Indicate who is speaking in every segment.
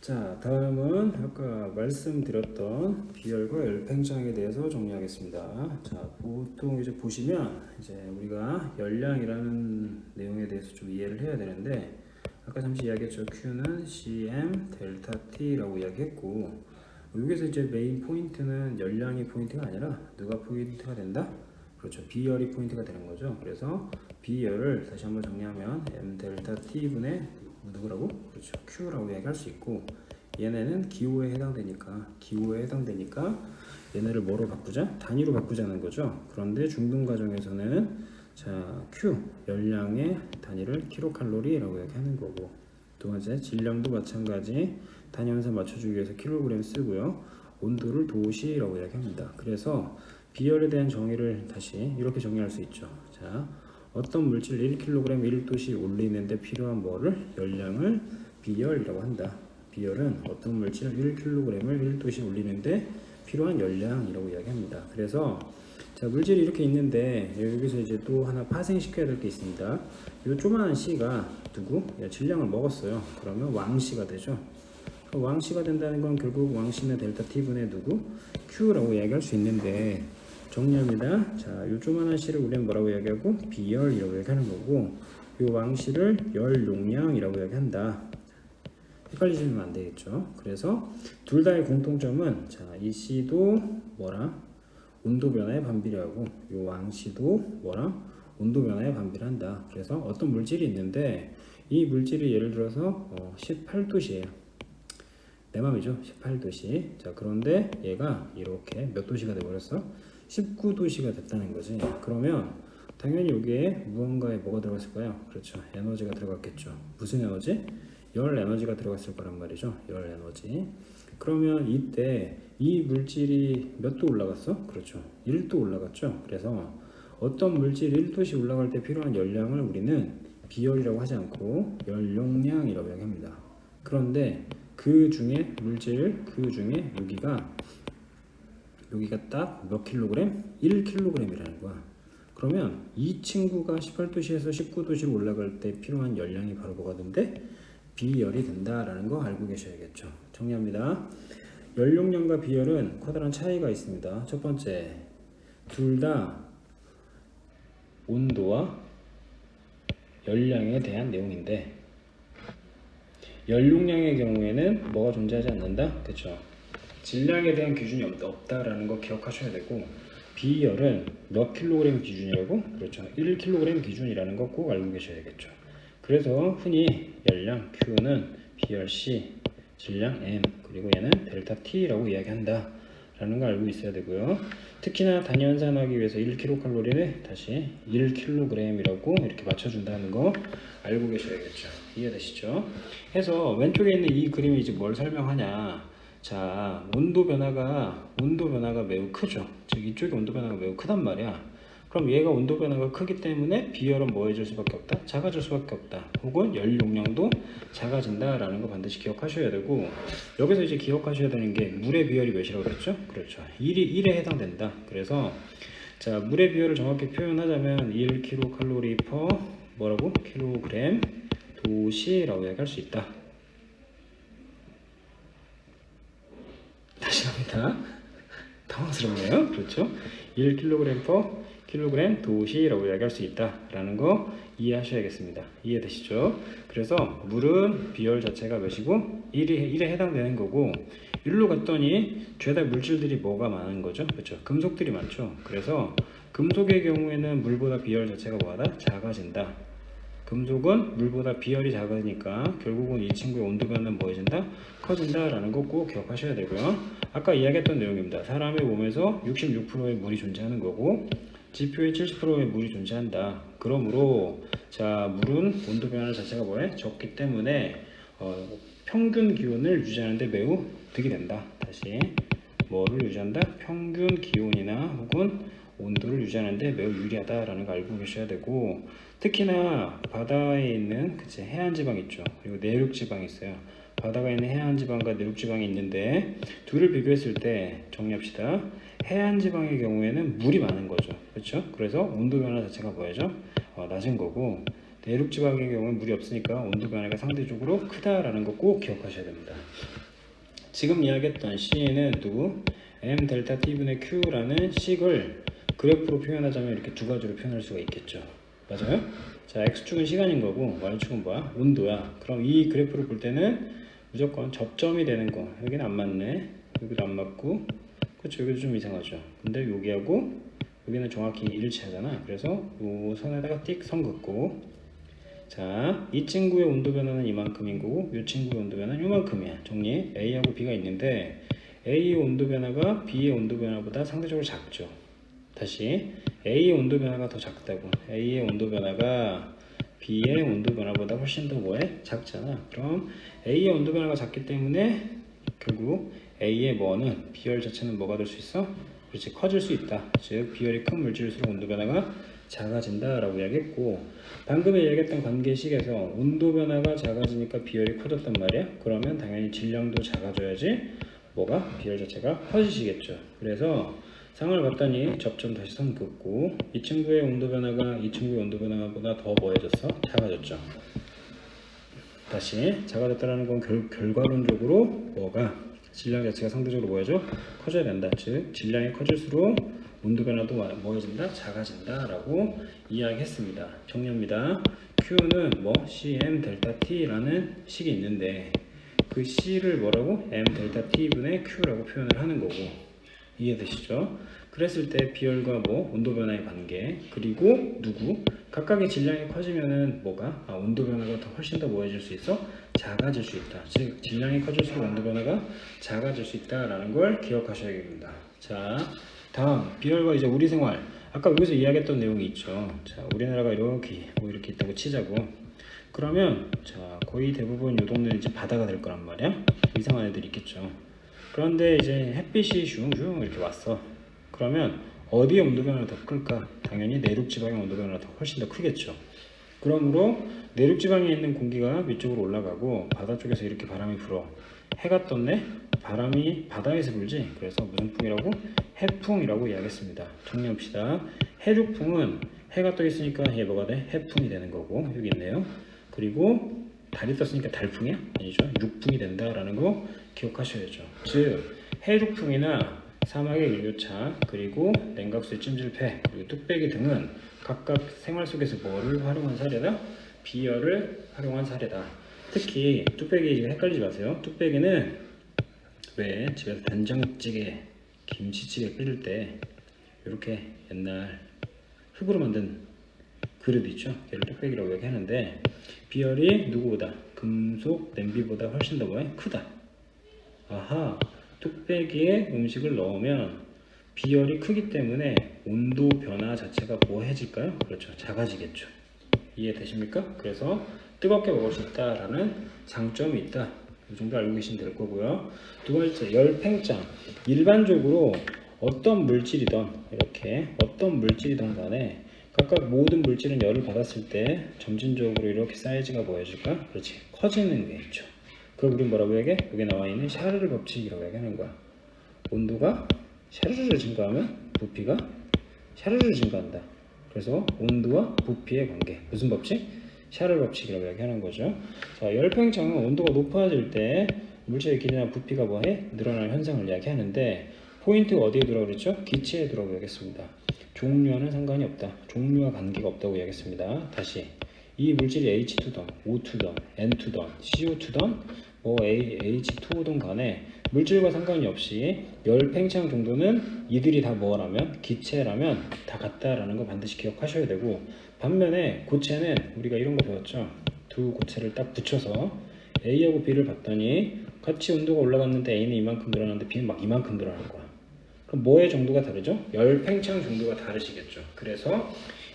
Speaker 1: 자, 다음은 아까 말씀드렸던 비열과 열팽창에 대해서 정리하겠습니다. 자, 보통 이제 보시면 이제 우리가 열량이라는 내용에 대해서 좀 이해를 해야 되는데, 아까 잠시 이야기했죠. Q는 CM 델타 T라고 이야기했고, 여기서 이제 메인 포인트는 열량이 포인트가 아니라 누가 포인트가 된다? 그렇죠. 비열이 포인트가 되는 거죠. 그래서 비열을 다시 한번 정리하면 M 델타 T분의 누구라고? 그렇죠. Q라고 이야기할 수 있고, 얘네는 기호에 해당되니까 얘네를 뭐로 바꾸자? 단위로 바꾸자는 거죠. 그런데 중등 과정에서는 자, Q 열량의 단위를 킬로칼로리라고 이야기하는 거고, 두 번째 질량도 마찬가지 단위원산 맞춰주기 위해서 킬로그램 쓰고요. 온도를 도시라고 이야기합니다. 그래서 비열에 대한 정의를 다시 이렇게 정의할 수 있죠. 자, 어떤 물질 1kg 1도씨 올리는데 필요한 뭐를? 열량을 비열이라고 한다. 비열은 어떤 물질 1kg을 1도씨 올리는데 필요한 열량이라고 이야기합니다. 그래서 자, 물질이 이렇게 있는데 여기서 이제 또 하나 파생시켜야 될 게 있습니다. 이 조그마한 C가 누구? 질량을 먹었어요. 그러면 왕C가 되죠. 왕C가 된다는 건 결국 왕C는 델타 T분의 누구? Q라고 이야기할 수 있는데, 정리합니다. 자, 요 조그만한 C를 우리는 뭐라고 이야기하고? 비열이라고 이야기하는 거고, 요 왕C를 열용량이라고 이야기한다. 헷갈리시면 안 되겠죠. 그래서 둘 다의 공통점은, 자, 이 C도 뭐랑? 온도 변화에 반비례하고, 요 왕C도 뭐랑? 온도 변화에 반비례한다. 그래서 어떤 물질이 있는데, 이 물질이 예를 들어서 18도씨예요. 내 맘이죠. 18도씨. 자, 그런데 얘가 이렇게 몇 도씨가 돼버렸어? 19도씨가 됐다는 거지. 그러면 당연히 여기에 무언가에 뭐가 들어갔을까요? 그렇죠. 에너지가 들어갔겠죠. 무슨 에너지? 열 에너지가 들어갔을 거란 말이죠. 열 에너지. 그러면 이때 이 물질이 몇 도 올라갔어? 그렇죠. 1도 올라갔죠. 그래서 어떤 물질이 1도씩 올라갈 때 필요한 열량을 우리는 비열이라고 하지 않고 열용량이라고 이야기합니다. 그런데 그 중에 물질, 그 중에 여기가 딱 몇 킬로그램? 1킬로그램이라는 거야. 그러면 이 친구가 18도씨에서 19도씨로 올라갈 때 필요한 열량이 바로 뭐가 된대? 비열이 된다라는 거 알고 계셔야겠죠. 정리합니다. 열용량과 비열은 커다란 차이가 있습니다. 첫 번째, 둘 다 온도와 열량에 대한 내용인데, 열용량의 경우에는 뭐가 존재하지 않는다? 그렇죠. 질량에 대한 기준이 없다라는 거 기억하셔야 되고, 비열은 몇 킬로그램 기준이라고? 그렇죠. 1kg 기준이라는 거 꼭 알고 계셔야겠죠. 그래서 흔히 열량 Q는 비열 C, 질량 M, 그리고 얘는 델타 T라고 이야기한다 라는 거 알고 있어야 되고요. 특히나 단위 환산하기 위해서 1kcal를 다시 1kg이라고 이렇게 맞춰준다는 거 알고 계셔야겠죠. 이해되시죠? 해서 왼쪽에 있는 이 그림이 이제 뭘 설명하냐? 자, 온도 변화가 매우 크죠. 즉 이쪽에 온도 변화가 매우 크단 말이야. 그럼 얘가 온도 변화가 크기 때문에 비열은 뭐 해줄 수밖에 없다? 작아질 수밖에 없다. 혹은 열 용량도 작아진다라는 거 반드시 기억하셔야 되고, 여기서 이제 기억하셔야 되는 게 물의 비열이 몇이라고 그랬죠? 그렇죠. 1에 해당된다. 그래서 자, 물의 비열을 정확히 표현하자면 1kcal per 뭐라고? 킬로그램 도시라고 이야기할 수 있다. 다시 합니다. 당황스럽네요. 그렇죠? 1kg per 킬로그램 도시라고 이야기할 수 있다라는 거 이해하셔야겠습니다. 이해되시죠? 그래서 물은 비열 자체가 몇이고 1에 해당되는 거고, 1로 갔더니 죄다 물질들이 뭐가 많은 거죠? 그렇죠? 금속들이 많죠. 그래서 금속의 경우에는 물보다 비열 자체가 뭐하다? 작아진다. 금속은 물보다 비열이 작으니까 결국은 이 친구의 온도 변화는 뭐해진다? 커진다라는 거 꼭 기억하셔야 되고요. 아까 이야기했던 내용입니다. 사람의 몸에서 66%의 물이 존재하는 거고, 지표에 70%의 물이 존재한다. 그러므로 자, 물은 온도 변화 자체가 뭐해? 적기 때문에 평균 기온을 유지하는데 매우 득이 된다. 다시 뭐를 유지한다? 평균 기온이나 혹은 온도를 유지하는데 매우 유리하다라는 거 알고 계셔야 되고, 특히나 바다에 있는 해안 지방 있죠. 그리고 내륙 지방이 있어요. 바다가 있는 해안 지방과 내륙 지방이 있는데 둘을 비교했을 때 정리합시다. 해안 지방의 경우에는 물이 많은 거죠. 그렇죠? 그래서 온도 변화 자체가 뭐죠? 낮은 거고, 내륙 지방의 경우는 물이 없으니까 온도 변화가 상대적으로 크다라는 거 꼭 기억하셔야 됩니다. 지금 이야기했던 C는 누구? M 델타 T분의 Q라는 식을 그래프로 표현하자면 이렇게 두 가지로 표현할 수가 있겠죠. 맞아요? 자, X축은 시간인 거고 Y축은 뭐야? 온도야. 그럼 이 그래프를 볼 때는 무조건 접점이 되는 거. 여기는 안 맞네. 여기도 안 맞고. 그렇죠. 여기도 좀 이상하죠. 근데 여기하고 여기는 정확히 일치하잖아. 그래서 이 선에다가 띡 선 긋고, 자, 이 친구의 온도 변화는 이만큼인 거고 이 친구의 온도 변화는 이만큼이야. 정리. A하고 B가 있는데 A의 온도 변화가 B의 온도 변화보다 상대적으로 작죠. 다시 A의 온도 변화가 더 작다고. A의 온도 변화가 B의 온도 변화보다 훨씬 더 뭐해? 작잖아. 그럼 A의 온도 변화가 작기 때문에 결국 A의 뭐는 비열 자체는 뭐가 될 수 있어? 그렇지, 커질 수 있다. 즉 비열이 큰 물질일수록 온도 변화가 작아진다 라고 이야기했고, 방금 이야기했던 관계식에서 온도 변화가 작아지니까 비열이 커졌단 말이야. 그러면 당연히 질량도 작아져야지 뭐가? 비열 자체가 커지시겠죠. 그래서 상을 봤더니 접점 다시 선 긋고, 이 친구의 온도 변화가 이 친구의 온도 변화보다 더 뭐해졌어? 작아졌죠. 다시 작아졌다는 건 결과론적으로 뭐가? 질량 자체가 상대적으로 뭐해져? 커져야 된다. 즉 질량이 커질수록 온도 변화도 뭐해진다? 작아진다 라고 이야기했습니다. 정리합니다. Q는 뭐? Cm 델타 T라는 식이 있는데 그 C를 뭐라고? M 델타 T분의 Q라고 표현을 하는 거고, 이해되시죠? 그랬을 때 비열과 뭐? 온도 변화의 관계, 그리고 누구? 각각의 질량이 커지면은 뭐가? 온도 변화가 더 훨씬 더 뭐해질 수 있어? 작아질 수 있다. 즉 질량이 커질수록 온도 변화가 작아질 수 있다라는 걸 기억하셔야겠습니다. 자, 다음 비열과 이제 우리 생활. 아까 여기서 이야기했던 내용이 있죠. 자, 우리나라가 이렇게 뭐 이렇게 있다고 치자고. 그러면 자, 거의 대부분 이 동네는 이제 바다가 될 거란 말이야. 이상한 애들이 있겠죠. 그런데 이제 햇빛이 슝슝 이렇게 왔어. 그러면 어디의 온도 변화가 더 클까? 당연히 내륙 지방의 온도 변화가 더 훨씬 더 크겠죠. 그러므로 내륙 지방에 있는 공기가 위쪽으로 올라가고 바다 쪽에서 이렇게 바람이 불어. 해가 떴네? 바람이 바다에서 불지. 그래서 무슨 풍이라고? 해풍이라고 이야기했습니다. 정리합시다. 해륙풍은 해가 떠 있으니까 얘 뭐가 돼? 해풍이 되는 거고, 여기 있네요. 그리고 달이 떴으니까 달풍이야? 아니죠. 육풍이 된다라는 거 기억하셔야죠. 즉 해륙풍이나 사막의 일교차, 그리고 냉각수의 찜질팩, 그리고 뚝배기 등은 각각 생활 속에서 뭐를 활용한 사례다? 비열을 활용한 사례다. 특히 뚝배기 지금 헷갈리지 마세요. 뚝배기는 왜 집에서 된장찌개, 김치찌개 끓일 때 이렇게 옛날 흙으로 만든 그릇 있죠? 얘를 뚝배기라고 얘기하는데 비열이 누구보다? 금속 냄비보다 훨씬 더 뭐해? 크다. 아하, 뚝배기에 음식을 넣으면 비열이 크기 때문에 온도 변화 자체가 뭐해질까요? 그렇죠, 작아지겠죠. 이해되십니까? 그래서 뜨겁게 먹을 수 있다라는 장점이 있다. 이 정도 알고 계시면 될 거고요. 두 번째, 열팽창. 일반적으로 어떤 물질이든 이렇게 어떤 물질이든 간에 각각 모든 물질은 열을 받았을 때 점진적으로 이렇게 사이즈가 뭐해질까? 그렇지, 커지는 게 있죠. 그걸 우리 뭐라고 얘기해? 여기 나와 있는 샤르르 법칙이라고 얘기하는 거야. 온도가 샤르르 증가하면 부피가 샤르르 증가한다. 그래서 온도와 부피의 관계. 무슨 법칙? 샤르르 법칙이라고 얘기하는 거죠. 자, 열팽창은 온도가 높아질 때 물질의 길이나 부피가 뭐해? 늘어날 현상을 이야기하는데 포인트가 어디에 두라고 그랬죠? 기체에 두라고 얘기했습니다. 종류와는 상관이 없다. 종류와 관계가 없다고 얘기했습니다. 다시 이 물질이 H2든 O2든 N2든 CO2든 뭐 H2든 간에 물질과 상관이 없이 열팽창 정도는 이들이 다 뭐라면 기체라면 다 같다라는 거 반드시 기억하셔야 되고, 반면에 고체는 우리가 이런 거 배웠죠. 두 고체를 딱 붙여서 A하고 B를 봤더니 같이 온도가 올라갔는데 A는 이만큼 늘어났는데 B는 막 이만큼 늘어나는 거야. 그럼 뭐의 정도가 다르죠? 열팽창 정도가 다르시겠죠. 그래서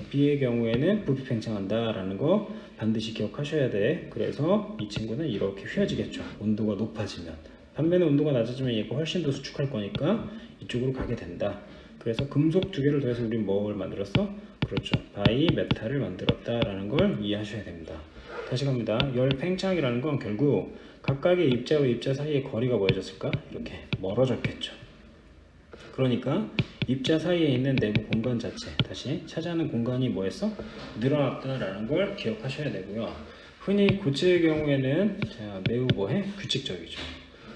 Speaker 1: B의 경우에는 부피 팽창한다라는 거 반드시 기억하셔야 돼. 그래서 이 친구는 이렇게 휘어지겠죠. 온도가 높아지면. 반면에 온도가 낮아지면 얘가 훨씬 더 수축할 거니까 이쪽으로 가게 된다. 그래서 금속 두 개를 더해서 우리는 뭘 만들었어? 그렇죠. 바이 메탈을 만들었다라는 걸 이해하셔야 됩니다. 다시 갑니다. 열팽창이라는 건 결국 각각의 입자와 입자 사이의 거리가 뭐해졌을까? 이렇게 멀어졌겠죠. 그러니까 입자 사이에 있는 내부 공간 자체, 다시 차지하는 공간이 뭐였어? 늘어났다라는 걸 기억하셔야 되고요. 흔히 고체의 경우에는 자, 매우 뭐해? 규칙적이죠.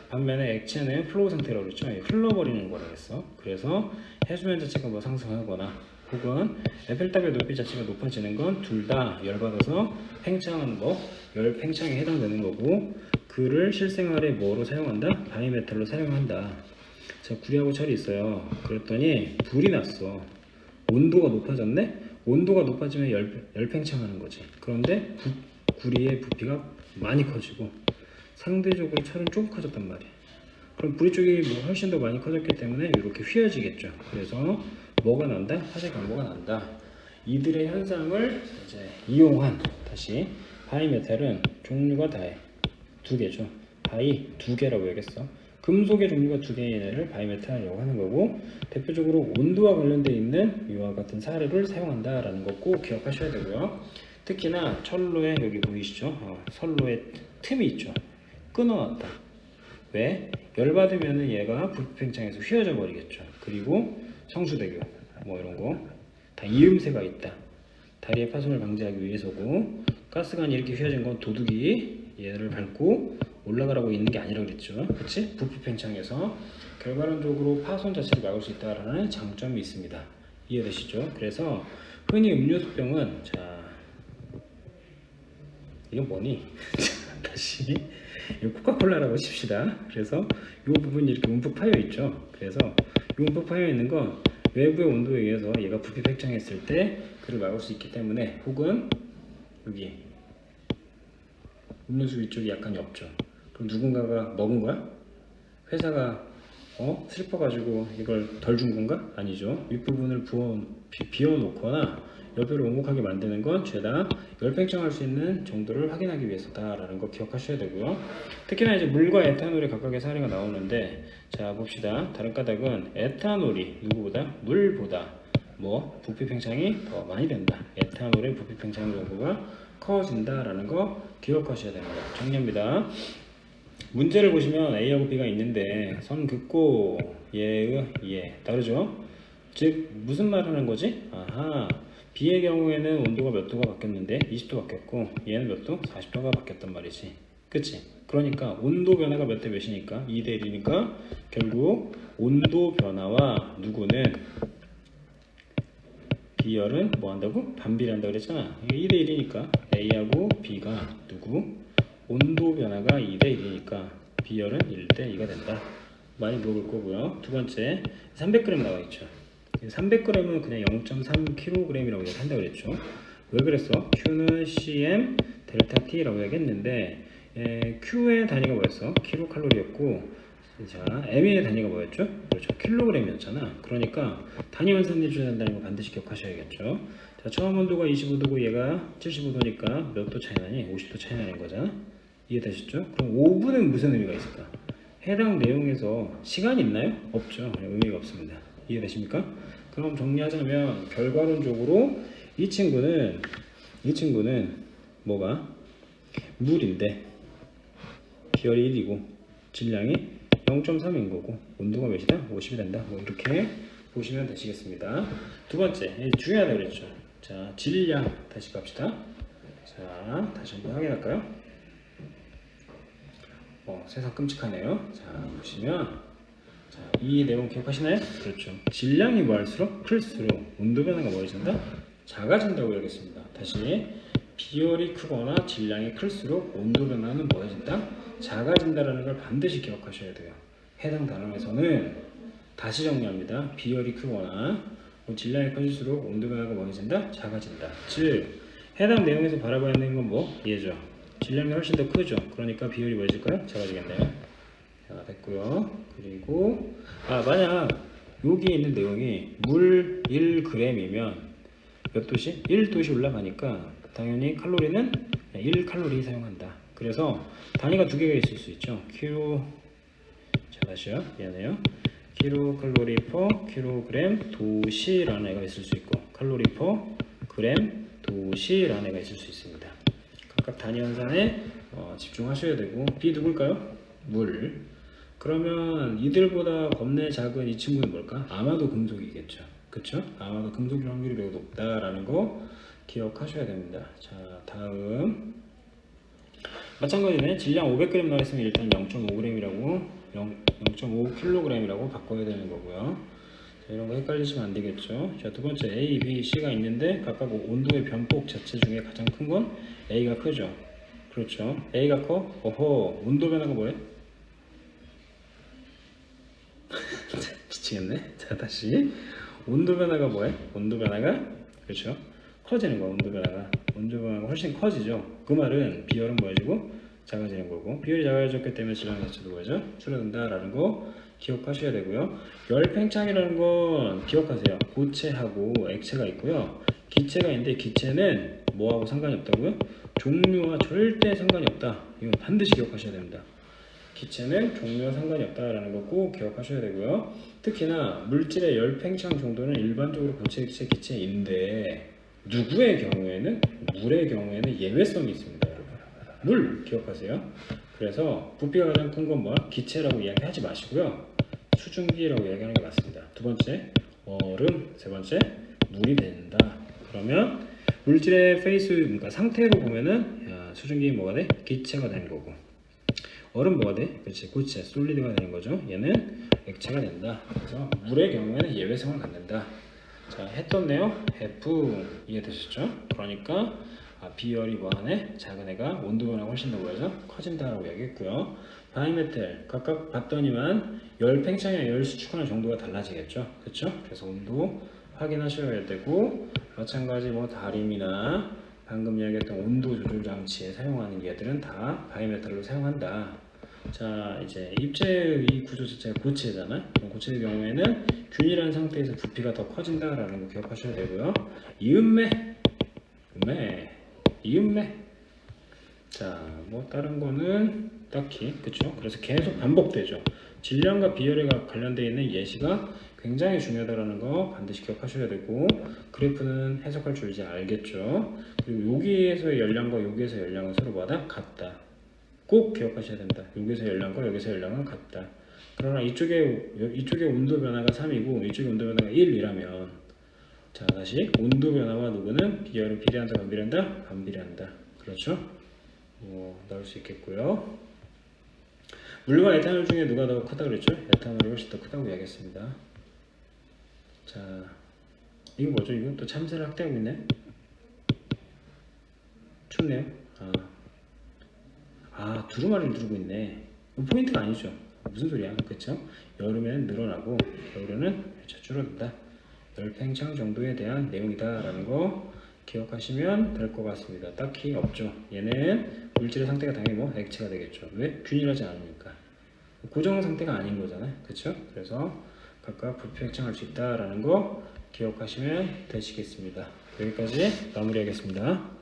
Speaker 1: 반면에 액체는 플로우 상태라고 그랬죠. 흘러버리는 거라고 했어. 그래서 해수면 자체가 뭐 상승하거나 혹은 에펠탑의 높이 자체가 높아지는 건 둘 다 열받아서 팽창하는 거, 열 팽창에 해당되는 거고, 그를 실생활에 뭐로 사용한다? 바이메탈로 사용한다. 자, 구리하고 철이 있어요. 그랬더니 불이 났어. 온도가 높아졌네? 온도가 높아지면 열 팽창하는 거지. 그런데 구리의 부피가 많이 커지고 상대적으로 철은 조금 커졌단 말이야. 그럼 구리 쪽이 뭐 훨씬 더 많이 커졌기 때문에 이렇게 휘어지겠죠. 그래서 뭐가 난다? 화재 경보가 난다. 이들의 현상을 이제 이용한 다시 바이메탈은 종류가 다해. 두 개죠. 바이 두 개라고 얘기했어. 금속의 종류가 두 개인 애를 바이메탈이라고 하는 거고, 대표적으로 온도와 관련되어 있는 이와 같은 사례를 사용한다라는 거 꼭 기억하셔야 되고요. 특히나 철로에 여기 보이시죠? 선로에 틈이 있죠. 끊어놨다. 왜? 열받으면 얘가 부피팽창해서 휘어져 버리겠죠. 그리고 성수대교 뭐 이런 거 다 이음새가 있다. 다리의 파손을 방지하기 위해서고, 가스관이 이렇게 휘어진 건 도둑이 얘를 밟고 올라가라고 있는 게 아니라 그랬죠. 그치? 부피 팽창해서 결과론적으로 파손 자체를 막을 수 있다는 장점이 있습니다. 이해되시죠? 그래서 흔히 음료수병은 자 이건 뭐니? 다시 이거 코카콜라라고 칩시다. 그래서 이 부분이 이렇게 움푹 파여 있죠. 그래서 이 움푹 파여 있는 건 외부의 온도에 의해서 얘가 부피 팽창했을 때 그를 막을 수 있기 때문에, 혹은 여기 음료수 위쪽이 약간 엽죠. 그럼 누군가가 먹은 거야? 회사가 슬퍼가지고 이걸 덜 준 건가? 아니죠. 윗부분을 비워놓거나 열배를 오목하게 만드는 건 죄다 열팽창할 수 있는 정도를 확인하기 위해서다라는 거 기억하셔야 되고요. 특히나 이제 물과 에탄올의 각각의 사례가 나오는데, 자 봅시다. 다른 까닭은 에탄올이 누구보다? 물보다 뭐 부피 팽창이 더 많이 된다. 에탄올의 부피 팽창 정도가 커진다라는 거 기억하셔야 됩니다. 정리합니다. 문제를 보시면 A하고 B가 있는데 선 긋고 얘 다르죠? 즉 무슨 말 하는 거지? 아하, B의 경우에는 온도가 몇 도가 바뀌었는데 20도 바뀌었고, 얘는 몇 도? 40도가 바뀌었단 말이지. 그치? 그러니까 온도 변화가 몇 대 몇이니까 2대 1이니까 결국 온도 변화와 누구는 B열은 뭐 한다고? 반비례한다 그랬잖아. 이게 2대 1이니까 A하고 B가 누구? 온도 변화가 2대 1이니까 B열은 1대 2가 된다. 많이 물어볼 거고요. 두 번째, 300g 나와 있죠. 300g은 그냥 0.3kg이라고 얘기한다고 그랬죠. 왜 그랬어? Q는 cm 델타 T라고 얘기했는데, Q의 단위가 뭐였어? 킬로칼로리였고, 자, M의 단위가 뭐였죠? 그렇죠. 킬로그램이었잖아. 그러니까 단위 환산해 줘야 된다는 거 반드시 기억하셔야겠죠. 자, 처음 온도가 25도고 얘가 75도니까 몇 도 차이 나니? 50도 차이 나는 거잖아. 이해되셨죠? 그럼 5분은 무슨 의미가 있을까? 해당 내용에서 시간이 있나요? 없죠. 의미가 없습니다. 이해되십니까? 그럼 정리하자면 결과론적으로 이 친구는 뭐가? 물인데 비열이 1이고 질량이 0.3인 거고 온도가 몇이다? 50이 된다. 뭐 이렇게 보시면 되시겠습니다. 두 번째, 중요하다 그랬죠. 자, 질량 다시 갑시다. 자, 다시 한번 확인할까요? 세상 끔찍하네요. 자, 보시면 자, 이 내용 기억하시나요? 그렇죠. 질량이 뭐할수록 클수록 온도 변화가 뭐해진다? 작아진다고 얘기했습니다. 다시 비열이 크거나 질량이 클수록 온도 변화는 뭐해진다? 작아진다라는 걸 반드시 기억하셔야 돼요. 해당 단원에서는 다시 정리합니다. 비열이 크거나 질량이 커질수록 온도 변화가 뭐해진다? 작아진다. 즉 해당 내용에서 바라봐야 하는 건 뭐? 얘죠. 질량이 훨씬 더 크죠. 그러니까 비열이 뭐해질까요? 작아지겠네요. 자, 됐고요. 그리고 만약 여기 있는 내용이 물 1g이면 몇 도씨? 1도씨 올라가니까 당연히 칼로리는 1칼로리 사용한다. 그래서 단위가 두 개가 있을 수 있죠. 자, 다시요. 미안해요. 킬로칼로리 퍼 킬로그램 도시라는 애가 있을 수 있고, 칼로리 퍼 그램 도시라는 애가 있을 수 있습니다. 각각 단위 환산에 집중하셔야 되고, B 누굴까요? 물. 그러면 이들보다 겁내 작은 이 친구는 뭘까? 아마도 금속이겠죠. 그쵸? 아마도 금속일 확률이 매우 높다라는 거 기억하셔야 됩니다. 자, 다음. 마찬가지네. 질량 500g 나와 있으면 일단 0.5g이라고 0.5kg이라고 바꿔야 되는 거고요. 자, 이런 거 헷갈리시면 안 되겠죠. 자, 두 번째 A, B, C가 있는데 각각 온도의 변폭 자체 중에 가장 큰 건 A가 크죠. 그렇죠. A가 커? 어허, 온도 변화가 뭐예요? 미치겠네. 자, 다시. 온도 변화가 뭐예요? 온도 변화가 그렇죠. 커지는 거. 온도 변화가 훨씬 커지죠. 그 말은 비열은 뭐해지고 작아지는 거고, 비열이 작아졌기 때문에 질량 자체도 뭐죠? 줄어든다라는 거 기억하셔야 되고요. 열 팽창이라는 건 기억하세요. 고체하고 액체가 있고요. 기체가 있는데 기체는 뭐하고 상관이 없다고요? 종류와 절대 상관이 없다. 이건 반드시 기억하셔야 됩니다. 기체는 종류와 상관이 없다라는 거 꼭 기억하셔야 되고요. 특히나 물질의 열 팽창 정도는 일반적으로 고체, 기체, 기체인데 누구의 경우에는 물의 경우에는 예외성이 있습니다, 여러분. 물 기억하세요. 그래서 부피가 가장 큰 건 뭐야? 기체라고 이야기하지 마시고요. 수증기라고 이야기하는 게 맞습니다. 두 번째 얼음, 세 번째 물이 된다. 그러면 물질의 페이스, 그러니까 상태로 보면은 수증기 뭐가 돼? 기체가 되는 거고. 얼음 뭐가 돼? 그렇지, 고체, 솔리드가 되는 거죠. 얘는 액체가 된다. 그래서 물의 경우에는 예외성을 갖는다. 자, 했었네요. F 이해되셨죠? 그러니까 비열이 뭐하네? 작은 애가 온도 변화가 훨씬 더 뭐죠? 커진다라고 얘기했고요. 바이메탈 각각 봤더니만 열 팽창이나 열 수축하는 정도가 달라지겠죠. 그렇죠? 그래서 온도 확인하셔야 되고, 마찬가지 뭐 다림이나 방금 이야기했던 온도 조절 장치에 사용하는 얘들은 다 바이메탈로 사용한다. 자, 이제 입체의 이 구조 자체가 고체잖아. 고체의 경우에는 균일한 상태에서 부피가 더 커진다라는 거 기억하셔야 되고요. 이음매, 이음매. 자, 뭐 다른 거는 딱히 그쵸? 그래서 계속 반복되죠. 질량과 비열에 관련되어 있는 예시가 굉장히 중요하다는 거 반드시 기억하셔야 되고, 그래프는 해석할 줄 이제 알겠죠. 그리고 여기에서의 열량과 여기에서의 열량은 서로 뭐다? 같다. 꼭 기억하셔야 됩니다. 여기서 열량과 여기서 열량은 같다. 그러나 이쪽의 온도 변화가 3이고 이쪽의 온도 변화가 1이라면, 자, 다시 온도 변화와 누구는 비열은 비례한다, 반비례한다? 반비례한다. 그렇죠? 뭐 나올 수 있겠고요. 물과 에탄올 중에 누가 더 크다 그랬죠? 에탄올이 훨씬 더 크다고 이야기했습니다. 자, 이거 뭐죠? 이거 또 참새를 학대하고 있네. 춥네요. 두루마리를 두르고 있네. 포인트가 아니죠. 무슨 소리야? 그쵸? 여름에는 늘어나고 겨울에는 줄어든다. 열 팽창 정도에 대한 내용이다 라는 거 기억하시면 될 것 같습니다. 딱히 없죠. 얘는 물질의 상태가 당연히 뭐 액체가 되겠죠. 왜? 균일하지 않으니까. 고정 상태가 아닌 거잖아요. 그쵸? 그래서 각각 부피 팽창할 수 있다 라는 거 기억하시면 되시겠습니다. 여기까지 마무리하겠습니다.